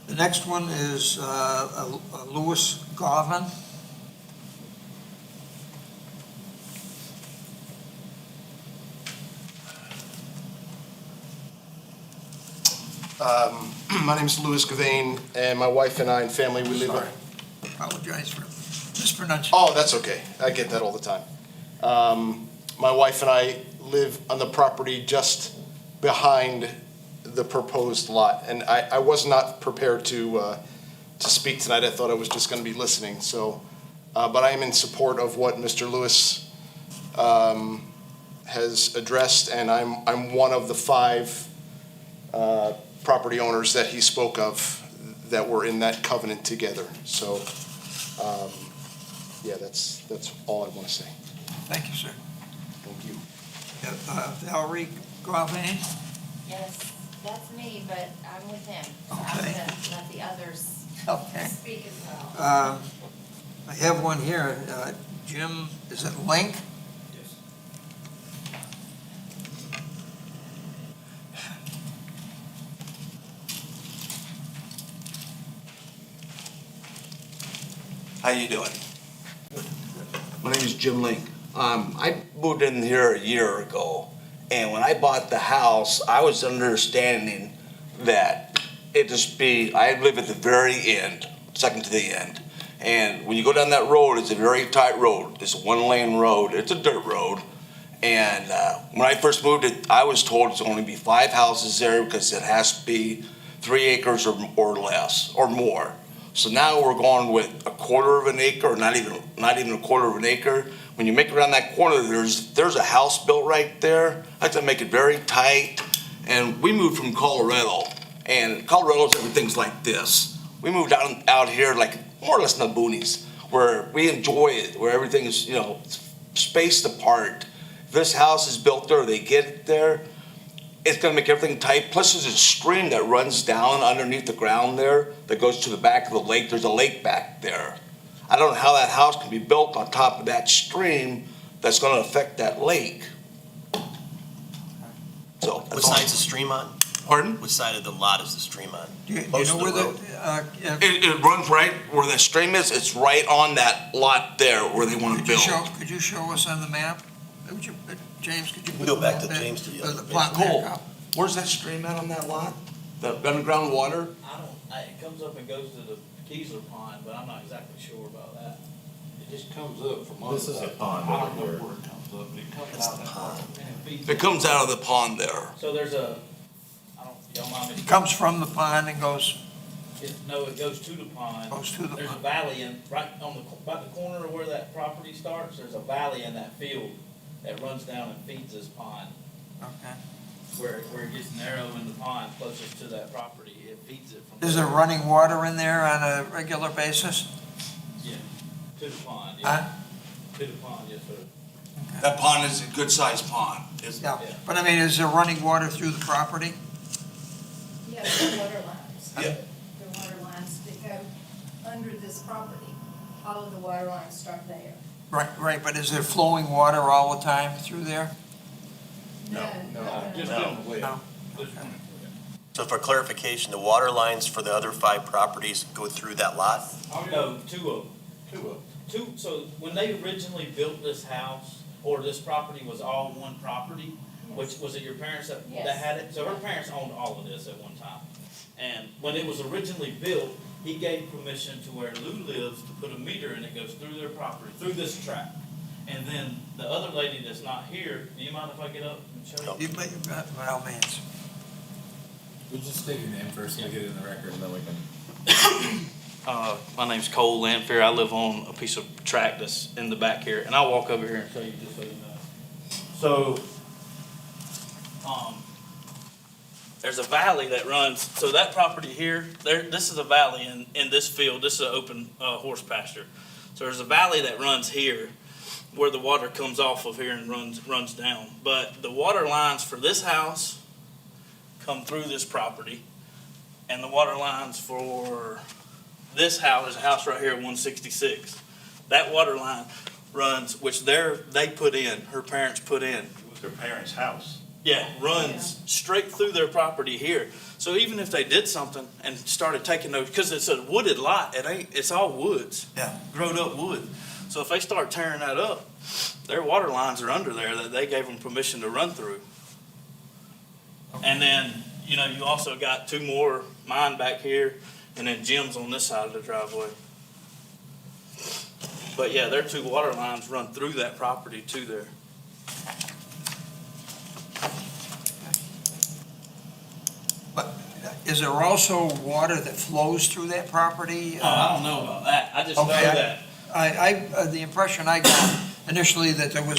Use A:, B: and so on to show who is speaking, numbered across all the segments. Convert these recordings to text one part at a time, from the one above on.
A: The next one is Louis Garvin.
B: My name is Louis Gavain, and my wife and I and family, we live.
A: Sorry, apologize for mispronunciation.
B: Oh, that's okay. I get that all the time. My wife and I live on the property just behind the proposed lot, and I was not prepared to speak tonight. I thought I was just going to be listening. So, but I am in support of what Mr. Lewis has addressed, and I'm one of the 5 property owners that he spoke of that were in that covenant together. So, yeah, that's all I want to say.
A: Thank you, sir.
B: Thank you.
A: Valerie Garvin.
C: Yes, that's me, but I'm with him. So I'm
A: Okay.
C: gonna let the others
A: Okay.
C: speak as well.
A: I have one here. Jim, is it Link?
D: How you doing? My name is Jim Link. I moved in here a year ago, and when I bought the house, I was understanding that I live at the very end, second to the end. And when you go down that road, it's a very tight road. It's a 1-lane road. It's a dirt road. And when I first moved it, I was told it's only be 5 houses there because it has to be 3 acres or less or more. So now we're going with a 1/4 of an acre, or not even a 1/4 of an acre. When you make it around that corner, there's a house built right there. I have to make it very tight. And we moved from Colorado, and Colorado's everything's like this. We moved out here like more or less in the boonies, where we enjoy it, where everything is, spaced apart. If this house is built there, they get it there, it's gonna make everything tight. Plus there's a stream that runs down underneath the ground there that goes to the back of the lake. There's a lake back there. I don't know how that house can be built on top of that stream that's gonna affect that lake. So.
E: What
D: that's all.
E: side's the stream on?
D: Pardon?
E: Which side of the lot is the stream on?
A: Do you
E: Close
A: know
E: to
A: where
E: the road.
D: It runs right where the stream is. It's right on that lot there where they wanna build.
A: Could you show us on the map? James, could you? put
E: Go
A: the
E: back
A: map
E: to
A: in?
E: James to the other
A: plot
D: page.
A: back up.
D: Where's that stream at on that lot? The underground water?
F: It comes up and goes to the Keesler Pond, but I'm not exactly sure about that.
G: It just comes up from under.
H: This is a pond
F: I don't
H: over
F: know
H: here.
F: where it comes up, but it comes
E: That's
F: out
E: the
F: that
E: pond.
F: way. And it feeds
D: It comes out of the pond there.
F: So there's a, y'all mind me?
A: It comes from the pond and goes
F: No, it goes to the pond.
A: to the
F: There's a
A: pond.
F: valley right on about the corner of where that property starts, there's a valley in that field that runs down and feeds this pond.
A: Okay.
F: Where it gets narrow in the pond closest to that property, it feeds it from.
A: Is there running water in there on a regular basis?
F: Yeah, to the pond,
A: Huh?
F: yeah. To the pond, yes, sir.
D: That pond is a good sized pond.
A: Yeah, but I mean, is there running water through the property?
I: Yes, the water lines.
D: Yeah.
I: The water lines that go under this property, all of the water lines start there.
A: Right, but is there flowing water all the time through there?
F: Just
E: No.
F: in the way.
A: No.
E: So for clarification, the water lines for the other 5 properties go through that lot?
F: No, 2 of them. So when they originally built this house, or this property was all one property, which, was it your parents that
I: Yes.
F: had it? So her parents owned all of this at one time. And when it was originally built, he gave permission to where Lou lives to put a meter and it goes through their property, through this tract. And then the other lady that's not here, do you mind if I get up and show you?
A: You by all means.
H: We just state your name first, so we get it in the record, and then we can.
F: My name's Cole Lanfair. I live on a piece of tract that's in the back here, and I'll walk over here and show you just so you know. So, there's a valley that runs, so that property here, this is a valley in this field. This is an open horse pasture. So there's a valley that runs here where the water comes off of here and runs down. But the water lines for this house come through this property, and the water lines for this house, there's a house right here at 166. That water line runs, which they put in, her parents put in.
H: It was their parents' house.
F: Yeah, runs straight through their property here. So even if they did something and started taking those, because it's a wooded lot, it's all woods.
A: Yeah.
F: Grown up wood. So if they start tearing that up, their water lines are under there that they gave them permission to run through. And then, you know, you also got two more, mine back here, and then Jim's on this side of the driveway. But yeah, their two water lines run through that property to there.
A: But is there also water that flows through that property?
F: I don't know about that. I just know
A: Okay,
F: that.
A: The impression I got initially that there was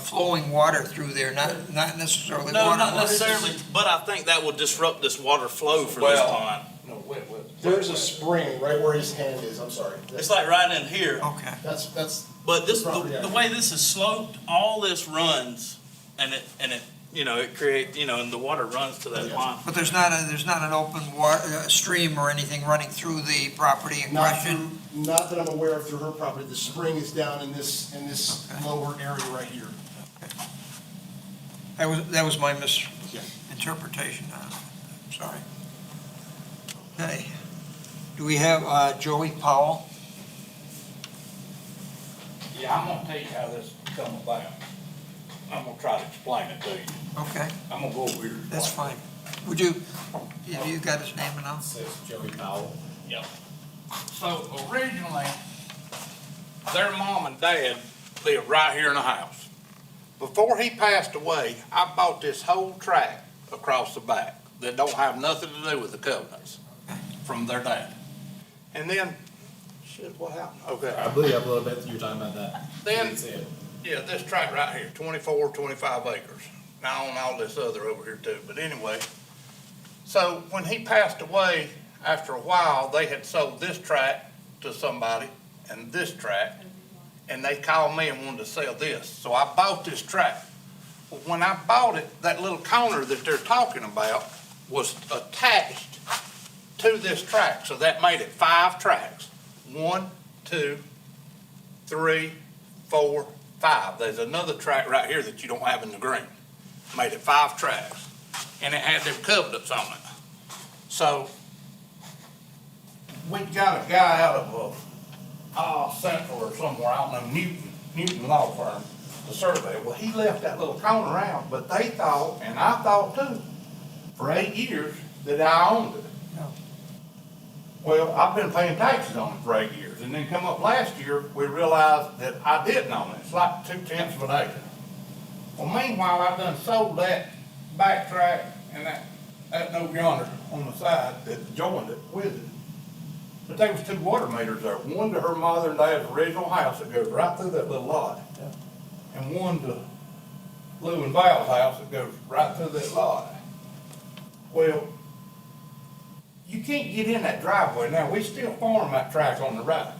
A: flowing water through there, not necessarily
F: No,
A: water.
F: not necessarily, but I think that would disrupt this water flow for this
B: Well-
F: pond.
G: No, wait.
B: There's a spring right where his hand is, I'm sorry.
F: It's like right in here,
A: Okay.
B: That's,
F: but this,
B: Property
F: the
B: owner.
F: way this is sloped, all this runs, and it, you know, it creates, you know, and the water runs to that
B: Yeah.
F: pond.
A: But there's not an open stream or anything running through the property in
B: not
A: question?
B: through, not that I'm aware of through her property. The spring is down in this
A: Okay.
B: lower area right here.
A: That was my misinterpretation. I'm sorry. Okay. Do we have Joey Powell?
G: Yeah, I'm gonna tell you how this come about. I'm gonna try to explain it to you.
A: Okay,
G: I'm gonna go over here. and
A: that's
G: explain
A: fine. Would you, have you got his name and all?
H: Says Joey Powell.
G: it. Yep. So originally, their mom and dad lived right here in the house. Before he passed away, I bought this whole tract across the back that don't have nothing to do with the covenants from their dad. And then, shit, what happened? Okay.
H: I blew you up a little bit, you were talking about that.
G: Then-
H: Didn't see it.
G: Yeah, this tract right here, 24, 25 acres. Now I own all this other over here too, but anyway. So when he passed away, after a while, they had sold this tract to somebody and this tract, and they called me and wanted to sell this. So I bought this tract. Well, when I bought it, that little corner that they're talking about was attached to this tract, so that made it 5 tracts. 1, 2, 3, 4, 5. There's another tract right here that you don't have in the green. Made it 5 tracts, and it had them covenants on it. So, we got a guy out of, Central or somewhere, I don't know, Newton Law Firm, the survey. Well, he left that little corner out, but they thought, and I thought too, for 8 years, that I owned it. Well, I've been paying taxes on it for 8 years, and then come up last year, we realized that I didn't own it. It's like 2/10 of an acre. Well, meanwhile, I done sold that back tract and that over yonder on the side that joined it with it. But there was 2 water meters there, one to her mother and dad's original house that goes right through that little lot. And one to Lou and Val's house that goes right through that lot. Well, you can't get in that driveway now. We still farm that tract on the right.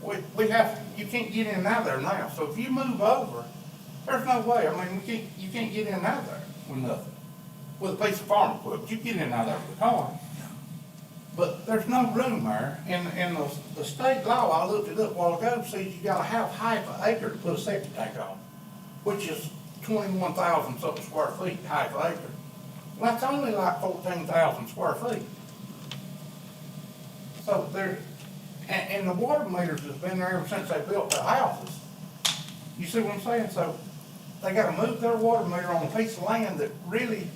G: You can't get in and out of there now. So if you move over, there's no way. I mean, you can't get in and out of there with nothing. With a piece of farm equipment, you get in and out of there with a car. But there's no room there. In the state law, I looked it up a while ago, says you gotta have half an acre to put a septic tank on, which is 21,000 something square feet, half an acre. Well, that's only like 14,000 square feet. So and the water meters has been there ever since they built their houses. You see what I'm saying? So they gotta move their water meter on a piece of land that really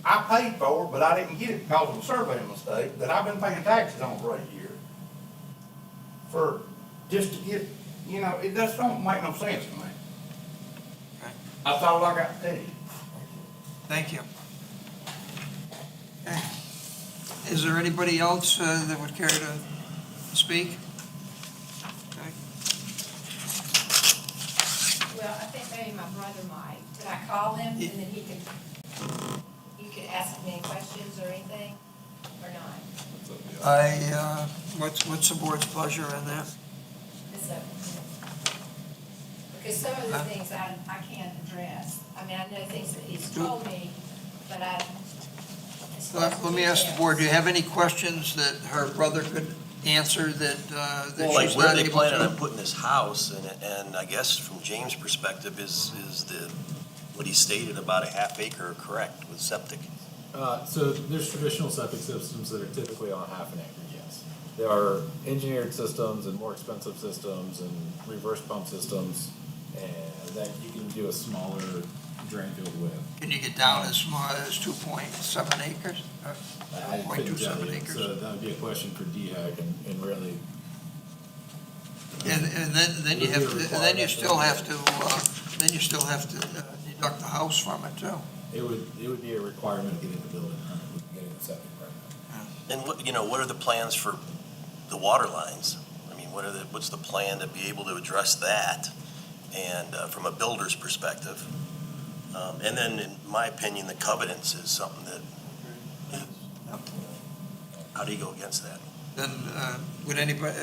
G: I paid for, but I didn't get it because of a surveying mistake that I've been paying taxes on for 8 years. For, just to get, you know, it just don't make no sense to me. That's all I got to tell you.
A: Thank you. Okay. Is there anybody else that would care to speak? Okay.
I: Well, I think maybe my brother might. Could I call him and then you could ask me any questions or anything, or not?
A: What's the board's pleasure in that?
I: It's up to him. Because some of the things I can't address. I mean, I know things that he's told me, but I.
A: Let me ask the board, do you have any questions that her brother could answer that
E: Like,
A: she's
E: where are
A: not
E: they
A: able
E: planning on
A: to?
E: putting this house? And I guess from James' perspective, is what he stated about a half acre correct with septic?
H: So there's traditional septic systems that are typically on half an acre, yes. There are engineered systems and more expensive systems and reverse pump systems, and that you can do a smaller drain field with.
A: Can you get down as small as 2.7 acres?
H: I couldn't tell
A: 1.27
H: you,
A: acres?
H: so that would be a question for DHEC and really.
A: And then you have, then you still have to deduct the house from it too.
H: It would be a requirement of getting the building permit, with getting the septic permit.
E: And what are the plans for the water lines? I mean, what's the plan to be able to address that? And from a builder's perspective. And then, in my opinion, the covenants is something that, how do you go against that?
A: Then, would anybody,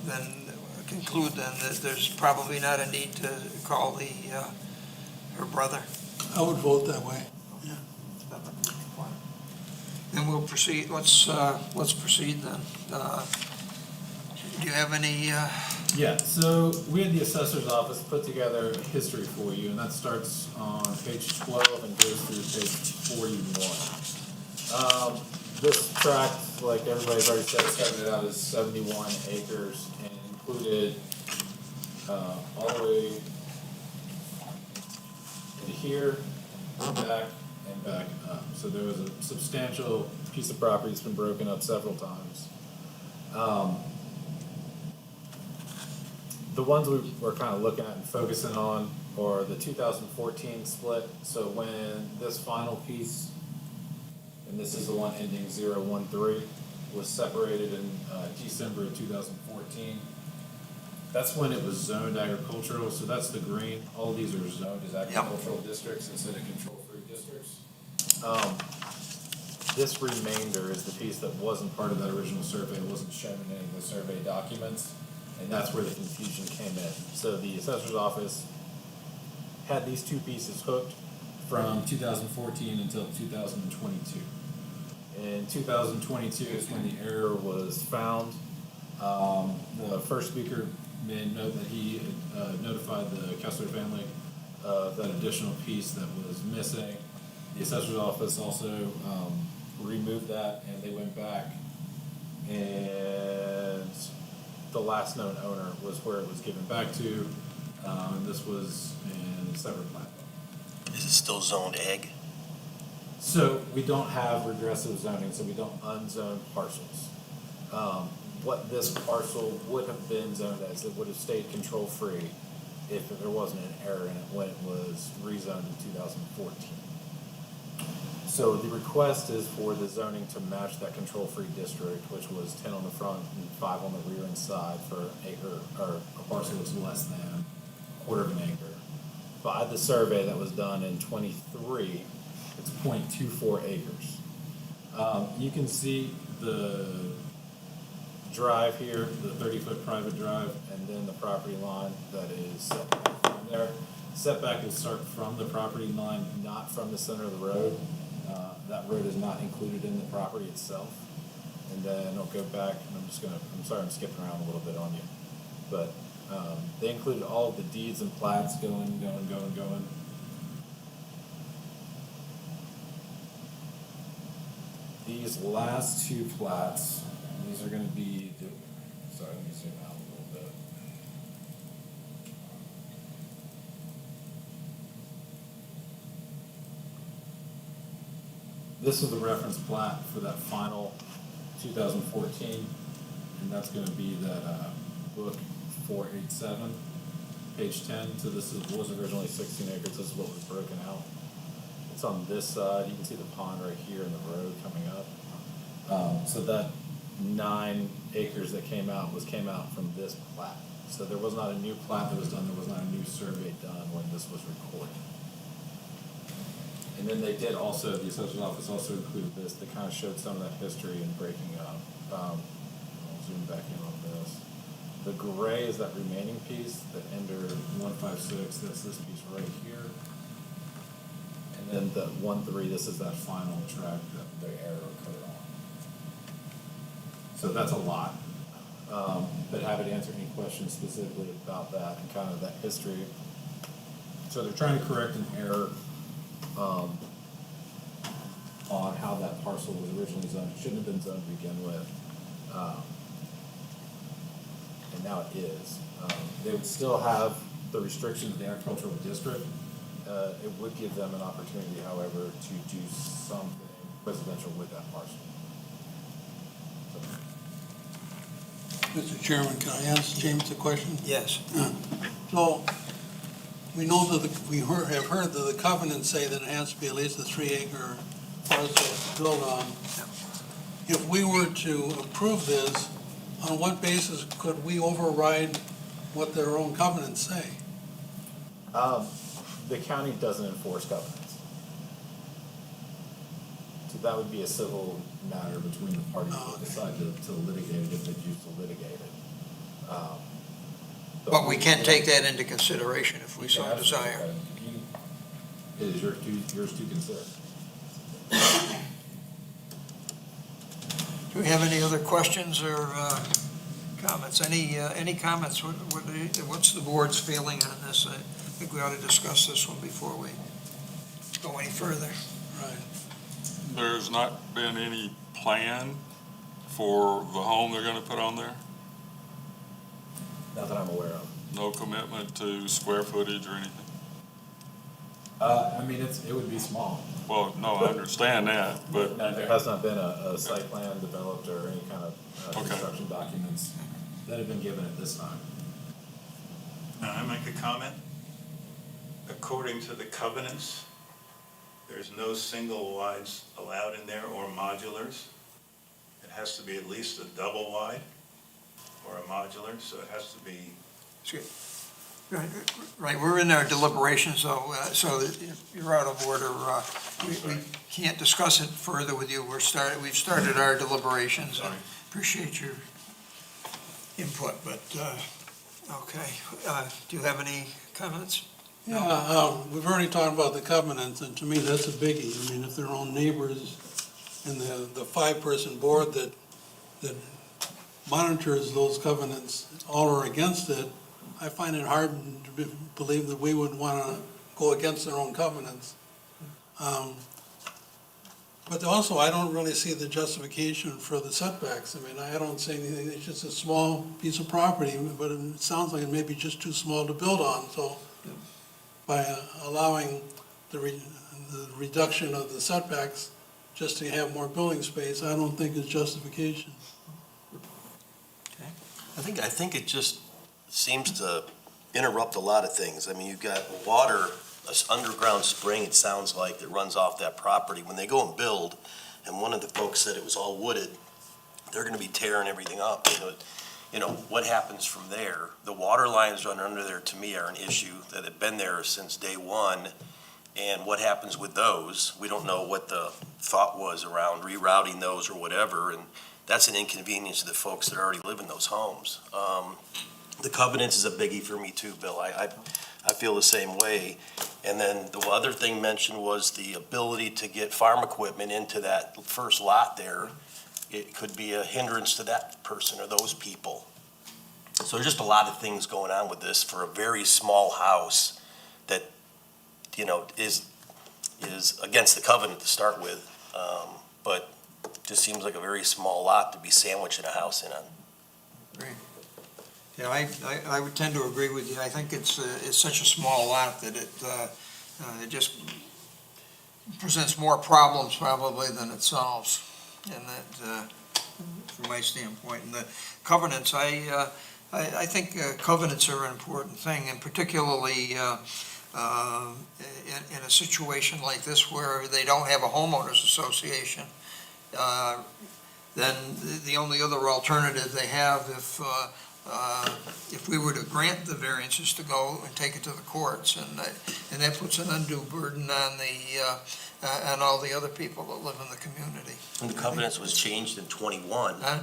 A: then conclude then that there's probably not a need to call her brother?
J: I would vote that way.
A: Then we'll proceed, let's proceed then. Do you have any,
H: Yeah, so we had the assessor's office put together a history for you, and that starts on page 12 and goes through page 41. This tract, like everybody's already said, started out as 71 acres and included all the way into here, and back up. So there was a substantial piece of property that's been broken up several times. The ones we were kind of looking at and focusing on are the 2014 split. So when this final piece, and this is the one ending 013, was separated in December of 2014. That's when it was zoned agricultural, so that's the green. All of these are zoned as agricultural districts instead of control-free districts. This remainder is the piece that wasn't part of that original survey, wasn't shown in any of the survey documents, and that's where the confusion came in. So the assessor's office had these two pieces hooked from 2014 until 2022. In 2022 is when the error was found. The first speaker made note that he notified the Kessler family of that additional piece that was missing. The assessor's office also removed that, and they went back, and the last known owner was where it was given back to, and this was in a separate plat.
E: Is it still zoned ag?
H: So we don't have regressive zoning, so we don't unzone parcels. What this parcel would have been zoned as, it would have stayed control-free if there wasn't an error in it when it was rezoned in 2014. So the request is for the zoning to match that control-free district, which was 10 on the front and 5 on the rear and side for an acre, or a parcel that's less than a quarter of an acre. By the survey that was done in 23, it's 0.24 acres. You can see the drive here, the 30-foot private drive, and then the property line that is set back from there. Setback will start from the property line, not from the center of the road. That road is not included in the property itself. And then I'll go back, and I'm sorry I'm skipping around a little bit on you. But they included all of the deeds and plats going. These last two plats, these are going to be, sorry, let me zoom out a little bit. This is the reference plat for that final 2014, and that's going to be that book 487, page 10. So this was originally 16 acres. This is what was broken out. It's on this side. You can see the pond right here and the road coming up. So that 9 acres that came out from this plat. So there was not a new plat that was done. There was not a new survey done when this was recorded. And then they did also, the assessor's office also included this. They kind of showed some of that history and breaking up. I'll zoom back in on this. The gray is that remaining piece, the ender 156. That's this piece right here. And then the 13, this is that final track that the error occurred on. So that's a lot. But happy to answer any questions specifically about that and kind of that history. So they're trying to correct an error on how that parcel was originally zoned. It shouldn't have been zoned to begin with. And now it is. They would still have the restrictions of the agricultural district. It would give them an opportunity, however, to do something residential with that parcel.
J: Mr. Chairman, can I ask James a question?
A: Yes.
J: So, we know that, have heard that the covenants say that it has to be at least a 3-acre parcel to build on. If we were to approve this, on what basis could we override what their own covenants say?
H: The county doesn't enforce covenants. So that would be a civil matter between the parties that decide to litigate it if they choose to litigate it.
A: But we can take that into consideration if we so
H: Yeah, absolutely.
A: desire.
H: It is yours to consider.
A: Do we have any other questions or comments? Any comments? What's the board's feeling on this? I think we ought to discuss this one before we go any further.
J: Right.
K: There's not been any plan for the home they're gonna put on there?
H: Not that I'm aware of.
K: No commitment to square footage or anything?
H: I mean, it would be small.
K: Well, no, I understand that, but,
H: No, there has not been a site plan developed or any kind of
K: Okay.
H: construction documents that have been given at this time.
L: May I make a comment? According to the covenants, there's no single wides allowed in there or modulars. It has to be at least a double wide or a modular, so it has to be.
A: Right, we're in our deliberations, so you're out of order. We can't discuss it further with you. We've started our deliberations.
L: Sorry.
A: Appreciate your input, but, okay. Do you have any comments?
J: Yeah, we've already talked about the covenants, and to me, that's a biggie. I mean, if their own neighbors and the 5-person board that monitors those covenants all are against it, I find it hard to believe that we would want to go against their own covenants. But also, I don't really see the justification for the setbacks. I mean, I don't see anything, it's just a small piece of property, but it sounds like it may be just too small to build on, so by allowing the reduction of the setbacks just to have more building space, I don't think is justification.
E: I think it just seems to interrupt a lot of things. I mean, you've got water, this underground spring, it sounds like, that runs off that property. When they go and build, and one of the folks said it was all wooded, they're gonna be tearing everything up. You know, what happens from there? The water lines run under there, to me, are an issue that have been there since day one. And what happens with those? We don't know what the thought was around rerouting those or whatever, and that's an inconvenience to the folks that already live in those homes. The covenants is a biggie for me too, Bill. I feel the same way. And then the other thing mentioned was the ability to get farm equipment into that first lot there. It could be a hindrance to that person or those people. So there's just a lot of things going on with this for a very small house that, you know, is against the covenant to start with. But just seems like a very small lot to be sandwiching a house in on.
A: Great. Yeah, I would tend to agree with you. I think it's such a small lot that it just presents more problems probably than it solves. And that, from my standpoint, and the covenants, I think covenants are an important thing, and particularly in a situation like this where they don't have a homeowners association. Then the only other alternative they have if we were to grant the variances to go and take it to the courts, and that puts an undue burden on on all the other people that live in the community.
E: And the covenants was changed in 21.
A: Huh?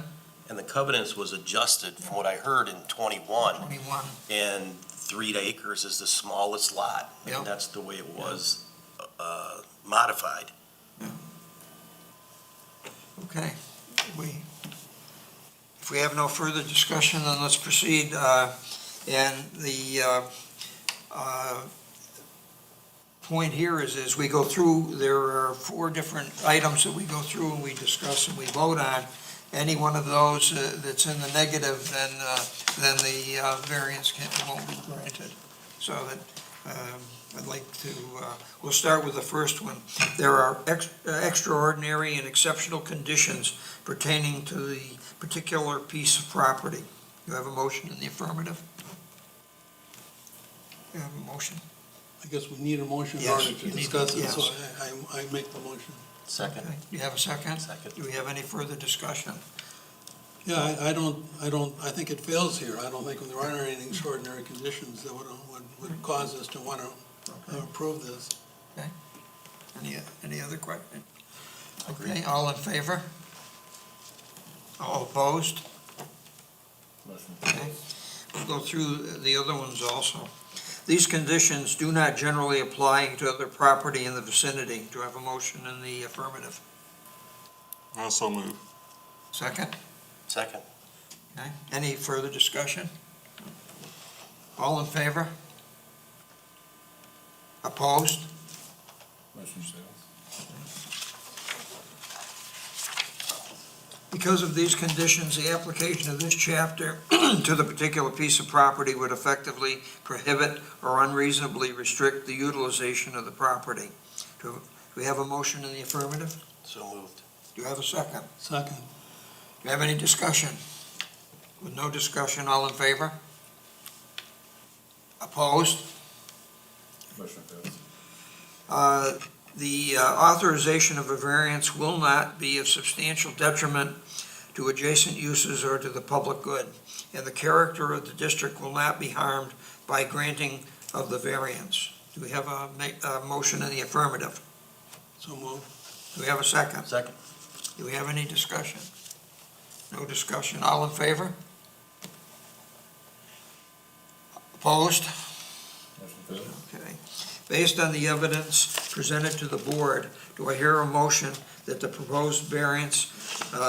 E: And the covenants was adjusted, from what I heard, in 21.
A: 21.
E: And 3 acres is the smallest lot.
A: Yep.
E: And that's the way it was modified.
A: Okay. If we have no further discussion, then let's proceed. And the point here is we go through, there are 4 different items that we go through and we discuss and we vote on. Any one of those that's in the negative, then the variance won't be granted. So that, I'd like to, we'll start with the first one. There are extraordinary and exceptional conditions pertaining to the particular piece of property. You have a motion in the affirmative? You have a motion?
J: I guess we need a motion in
A: Yes,
J: order to
A: you need-
J: discuss it,
A: yes.
J: so I make the motion.
E: Second.
A: Okay. Do you have a second?
E: Second.
A: Do we have any further discussion?
J: Yeah, I think it fails here. I don't think there are any extraordinary conditions that would cause us to want to approve this.
A: Any other question? Okay, all in favor? All opposed?
H: Motion
A: Okay.
H: fails.
A: We'll go through the other ones also. These conditions do not generally apply to other property in the vicinity. Do I have a motion in the affirmative?
K: So move.
A: Second?
E: Second.
A: Okay. Any further discussion? All in favor? Opposed?
H: Motion fails.
A: Because of these conditions, the application of this chapter to the particular piece of property would effectively prohibit or unreasonably restrict the utilization of the property. Do we have a motion in the affirmative?
E: So moved.
A: Do you have a second?
J: Second.
A: Do you have any discussion? With no discussion, all in favor? Opposed?
H: Motion fails.
A: The authorization of a variance will not be of substantial detriment to adjacent uses or to the public good, and the character of the district will not be harmed by granting of the variance. Do we have a motion in the affirmative?
J: So moved.
A: Do we have a second?
E: Second.
A: Do we have any discussion? No discussion. All in favor? Opposed?
H: Motion fails.
A: Okay. Based on the evidence presented to the board, do I hear a motion that the proposed variance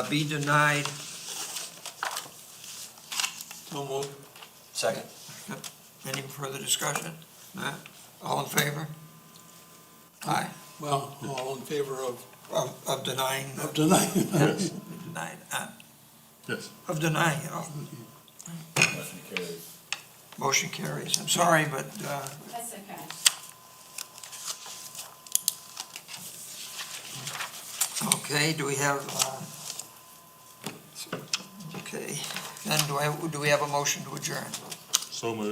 A: be denied?
J: So moved.
E: Second.
A: Any further discussion? Not? All in favor? Aye.
J: Well, all in favor
A: Of denying,
J: of denying.
K: Yes.
A: denied,
K: Yes.
A: of denying, oh,
H: Motion carries.
A: motion carries. I'm sorry, but,
I: That's okay.
A: okay, do we have, okay, then do we have a motion to adjourn?
K: So moved.